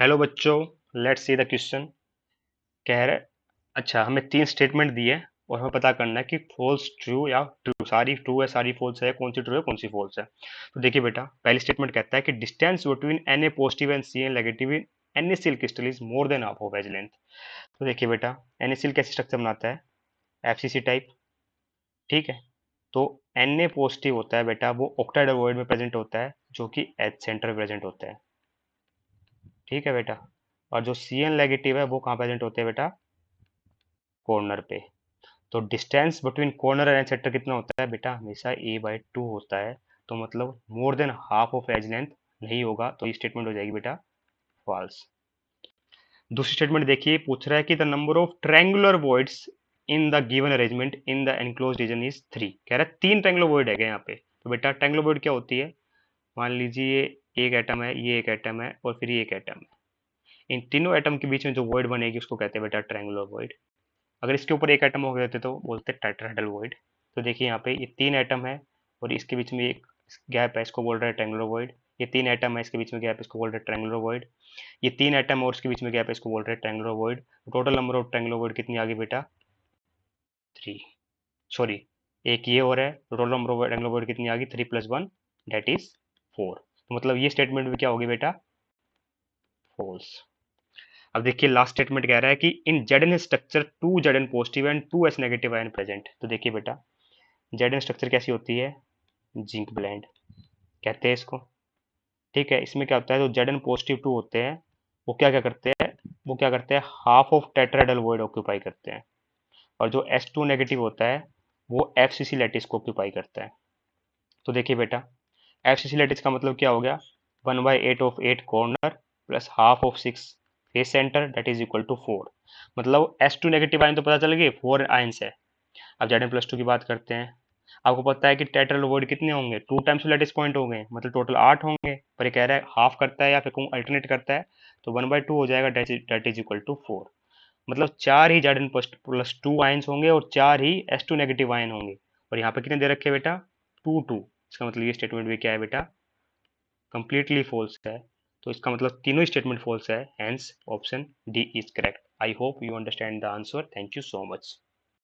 Hello बच्चों, let's see the question. कह रहे अच्छा हमें तीन स्टेटमेंट दिए और हमें पता करना है कि फॉल्स ट्रू या ट्रू, सारी ट्रू है सारी फॉल्स है, कौन सी ट्रू है कौन सी फॉल्स है। तो देखिए बेटा, पहली स्टेटमेंट कहता है कि distance between N A positive and C N negative in NaCl crystal is more than half of edge length. तो देखिए बेटा, NaCl कैसे स्ट्रक्चर बनाता है? FCC टाइप, ठीक है। तो Na पॉजिटिव होता है बेटा, वो ऑक्टाइड वॉइड में प्रेजेंट होता है, जो कि एच सेंटर में प्रेजेंट होता है, ठीक है बेटा। और जो Cn नेगेटिव है वो कहाँ प्रेजेंट होते हैं बेटा? कॉर्नर पे। तो distance between corner and centre कितना होता है बेटा? हमेशा a/2 होता है। तो मतलब more than half of edge length नहीं होगा, तो ये स्टेटमेंट हो जाएगी बेटा फॉल्स। दूसरी स्टेटमेंट देखिए, पूछ रहा है कि the number of triangular voids in the given arrangement in the enclosed region is 3। कह रहा है तीन ट्रायंगुलर वॉइड है यहाँ पे। तो बेटा ट्रायंगुलर वॉइड क्या होती है? मान लीजिए एक एटम है, ये एक एटम है और फिर ये एक एटम है। इन तीनों एटम के बीच में जो वॉइड बनेगी उसको कहते हैं बेटा ट्रायंगुलर वॉइड। अगर इसके ऊपर एक एटम हो गए थे तो बोलते हैं टेट्राहेड्रल वॉइड। तो देखिए यहाँ पे ये तीन एटम है और इसके बीच में एक गैप है, इसको बोल रहे हैं ट्रायंगुलर वॉइड। ये तीन एटम है, इसके बीच में गैप है, इसको बोल रहे हैं ट्रायंगुलर वॉइड। ये तीन एटम और इसके बीच में गैप है, इसको बोल रहे हैं triangular void. Total number of triangular void कितनी आ गई बेटा? 3। सॉरी, एक ये और है, total number of triangular void कितनी आ गई? 3 + 1 दैट इज 4। तो मतलब ये स्टेटमेंट में क्या होगी बेटा? फॉल्स। अब देखिए लास्ट स्टेटमेंट कह रहा है कि in Z structure 2 Zn positive and 2s negative ion present. तो देखिए बेटा, जेड स्ट्रक्चर कैसी होती है? जिंक ब्लेंड कहते हैं इसको, ठीक है। इसमें क्या होता है, जो जेड पॉजिटिव 2 होते हैं वो क्या क्या करते हैं? वो क्या करते हैं? Half of tetrahedral void occupy करते हैं। और जो S2 नेगेटिव होता है वो FCC लैटिस को ऑक्यूपाई करता है। तो देखिए बेटा, FCC लैटिस का मतलब क्या हो गया? 1/8 of 8 corner plus half of 6 face centre that is equal to 4। मतलब S2 नेगेटिव आयन तो पता चल गए 4 आयन्स है। अब Zn+2 की बात करते हैं। आपको पता है कि टेट्राहेड्रल वॉइड कितने होंगे? 2 टाइम्स लैटिस पॉइंट हो गए, मतलब टोटल 8 होंगे। पर ये कह रहा है हाफ करता है या फिर अल्टरनेट करता है, तो 1/2 हो जाएगा दैट इज इक्वल टू 4। मतलब 4 ही Zn+2 आयन्स होंगे और 4 ही S2 नेगेटिव आयन होंगे। और यहाँ पे कितने दे रखे हैं बेटा? 2 2। इसका मतलब ये स्टेटमेंट भी क्या है बेटा? कंप्लीटली फॉल्स है। तो इसका मतलब तीनों स्टेटमेंट फॉल्स है, hence option D is correct. I hope you understand the answer. Thank you so much.